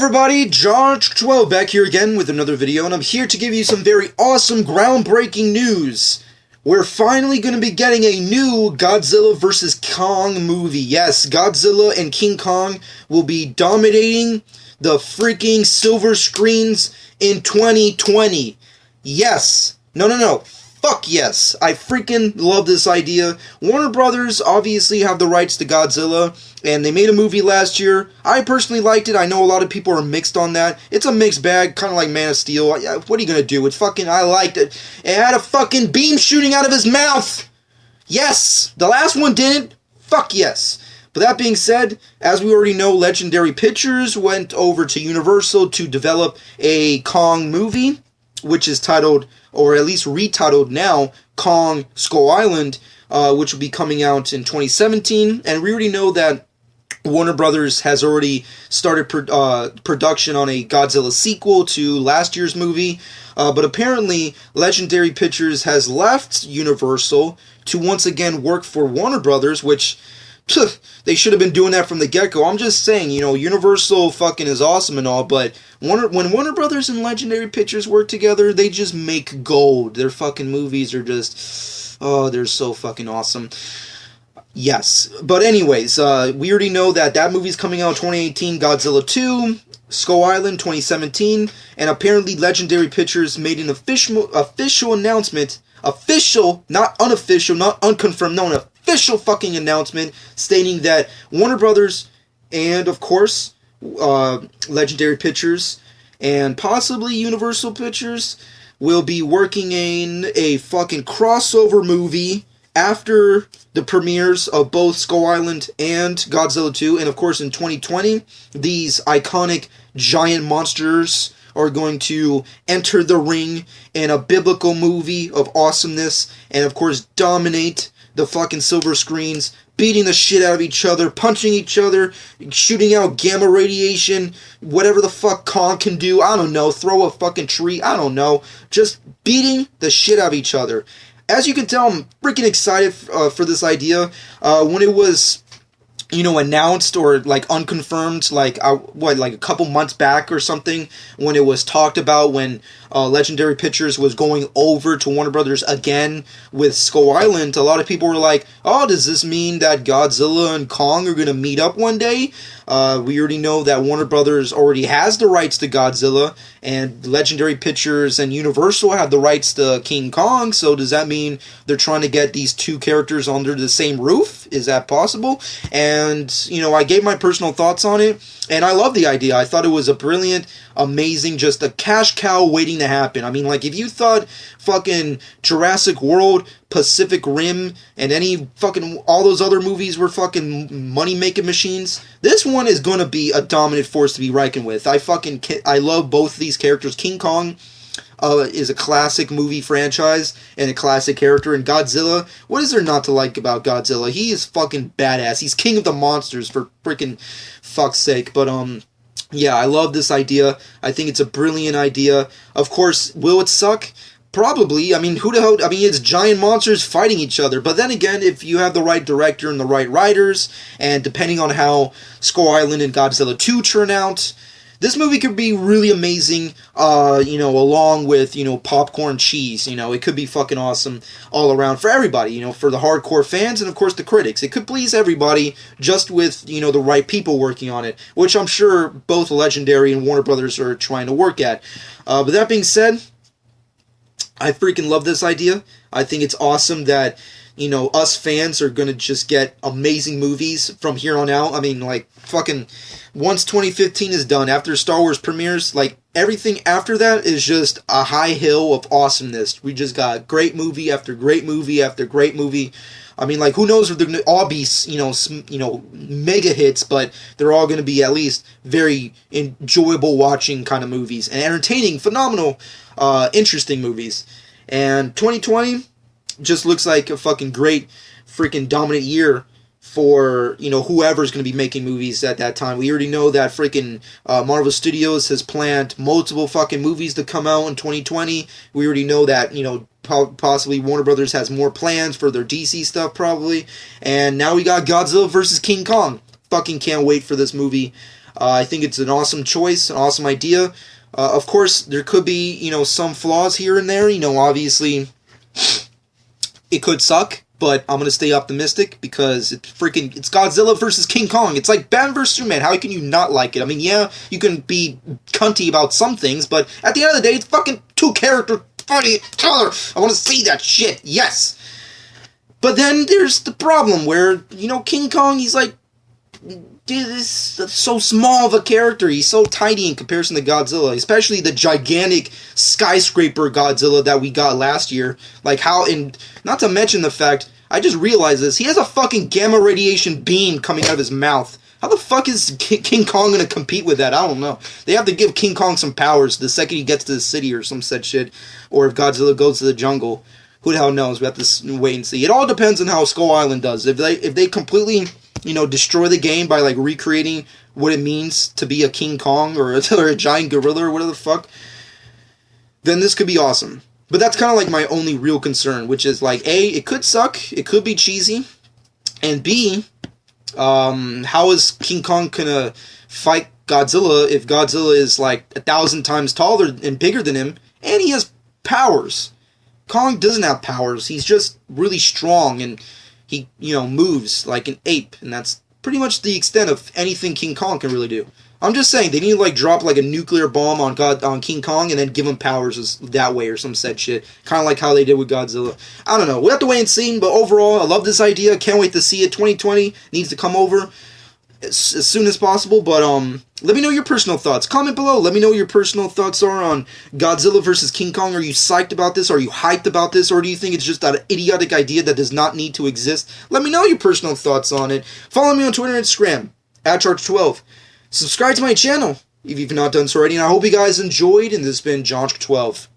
everybody, George12 back here again with another video, and I'm here to give you some very awesome, groundbreaking news. We're finally going to be getting a new Godzilla vs. Kong movie. Yes, Godzilla and King Kong will be dominating the freaking silver screens in 2020. Yes. No. Fuck yes. I freaking love this idea. Warner Brothers obviously have the rights to Godzilla, and they made a movie last year. I personally liked it. I know a lot of people are mixed on that. It's a mixed bag, kind of like Man of Steel. What are you gonna do? It's fucking, I liked it. It had a fucking beam shooting out of his mouth! Yes! The last one didn't. Fuck yes. But that being said, as we already know, Legendary Pictures went over to Universal to develop a Kong movie, which is titled, or at least retitled now, Kong Skull Island, which will be coming out in 2017. And we already know that Warner Brothers has already started production on a Godzilla sequel to last year's movie. But apparently, Legendary Pictures has left Universal to once again work for Warner Brothers, which they should have been doing that from the get-go. I'm just saying, you know, Universal fucking is awesome and all, but when Warner Brothers and Legendary Pictures work together, they just make gold. Their fucking movies are just, oh, they're so fucking awesome. Yes. But anyways, we already know that movie's coming out in 2018, Godzilla 2, Skull Island 2017, and apparently Legendary Pictures made an official announcement, official, not unofficial, not unconfirmed, no, an official fucking announcement stating that Warner Brothers and, of course, Legendary Pictures and possibly Universal Pictures will be working in a fucking crossover movie after the premieres of both Skull Island and Godzilla 2. And, of course, in 2020, these iconic giant monsters are going to enter the ring in a biblical movie of awesomeness and, of course, dominate the fucking silver screens, beating the shit out of each other, punching each other, shooting out gamma radiation, whatever the fuck Kong can do, I don't know, throw a fucking tree, I don't know, just beating the shit out of each other. As you can tell, I'm freaking excited for this idea. When it was, you know, announced or like unconfirmed, like a couple months back or something, when it was talked about, when Legendary Pictures was going over to Warner Brothers again with Skull Island, a lot of people were like, oh, does this mean that Godzilla and Kong are gonna meet up one day? We already know that Warner Brothers already has the rights to Godzilla, and Legendary Pictures and Universal have the rights to King Kong, so does that mean they're trying to get these two characters under the same roof? Is that possible? And, you know, I gave my personal thoughts on it, and I love the idea. I thought it was a brilliant, amazing, just a cash cow waiting to happen. I mean, like, if you thought fucking Jurassic World, Pacific Rim, and any fucking, all those other movies were fucking money-making machines, this one is gonna be a dominant force to be reckoned with. I love both of these characters. King Kong is a classic movie franchise and a classic character, and Godzilla, what is there not to like about Godzilla? He is fucking badass. He's king of the monsters, for freaking fuck's sake. But yeah, I love this idea. I think it's a brilliant idea. Of course, will it suck? Probably. I mean, who the hell? I mean, it's giant monsters fighting each other. But then again, if you have the right director and the right writers, and depending on how Skull Island and Godzilla 2 turn out, this movie could be really amazing, you know, along with, you know, popcorn cheese. You know, it could be fucking awesome all around for everybody, you know, for the hardcore fans and, of course, the critics. It could please everybody just with, you know, the right people working on it, which I'm sure both Legendary and Warner Brothers are trying to work at. But that being said, I freaking love this idea. I think it's awesome that, you know, us fans are gonna just get amazing movies from here on out. I mean, like, fucking, once 2015 is done, after Star Wars premieres, like, everything after that is just a high hill of awesomeness. We just got great movie after great movie after great movie. I mean, like, who knows if they're gonna all be, you know, mega hits, but they're all gonna be at least very enjoyable watching kind of movies and entertaining, phenomenal, interesting movies. And 2020 just looks like a fucking great, freaking dominant year for, you know, whoever's going to be making movies at that time. We already know that freaking Marvel Studios has planned multiple fucking movies to come out in 2020. We already know that, you know, possibly Warner Brothers has more plans for their DC stuff, probably. And now we got Godzilla vs. King Kong. Fucking can't wait for this movie. I think it's an awesome choice, an awesome idea. Of course, there could be, you know, some flaws here and there. You know, obviously, it could suck, but I'm gonna stay optimistic because it's Godzilla versus King Kong. It's like Batman versus Superman. How can you not like it? I mean, yeah, you can be cunty about some things, but at the end of the day, it's fucking two characters fighting each other. I want to see that shit. Yes. But then there's the problem where, you know, King Kong, he's like, dude, this is so small of a character. He's so tiny in comparison to Godzilla, especially the gigantic skyscraper Godzilla that we got last year. Like how, and not to mention the fact, I just realized this, he has a fucking gamma radiation beam coming out of his mouth. How the fuck is King Kong gonna compete with that? I don't know. They have to give King Kong some powers the second he gets to the city or some said shit. Or if Godzilla goes to the jungle. Who the hell knows? We have to wait and see. It all depends on how Skull Island does. If they completely, you know, destroy the game by, like, recreating what it means to be a King Kong or a giant gorilla or whatever the fuck, then this could be awesome. But that's kind of like my only real concern, which is, like, A, it could suck, it could be cheesy, and B, how is King Kong gonna fight Godzilla if Godzilla is, like, 1,000 times taller and bigger than him, and he has powers? Kong doesn't have powers, he's just really strong, and he, you know, moves like an ape, and that's pretty much the extent of anything King Kong can really do. I'm just saying, they need to, like, drop, like, a nuclear bomb on King Kong and then give him powers that way or some said shit. Kind of like how they did with Godzilla. I don't know. We'll have to wait and see, but overall, I love this idea. Can't wait to see it. 2020 needs to come over as soon as possible, but, let me know your personal thoughts. Comment below. Let me know what your personal thoughts are on Godzilla versus King Kong. Are you psyched about this? Are you hyped about this? Or do you think it's just an idiotic idea that does not need to exist? Let me know your personal thoughts on it. Follow me on Twitter and Instagram, @Charge12. Subscribe to my channel if you've not done so already. And I hope you guys enjoyed, and this has been John 12.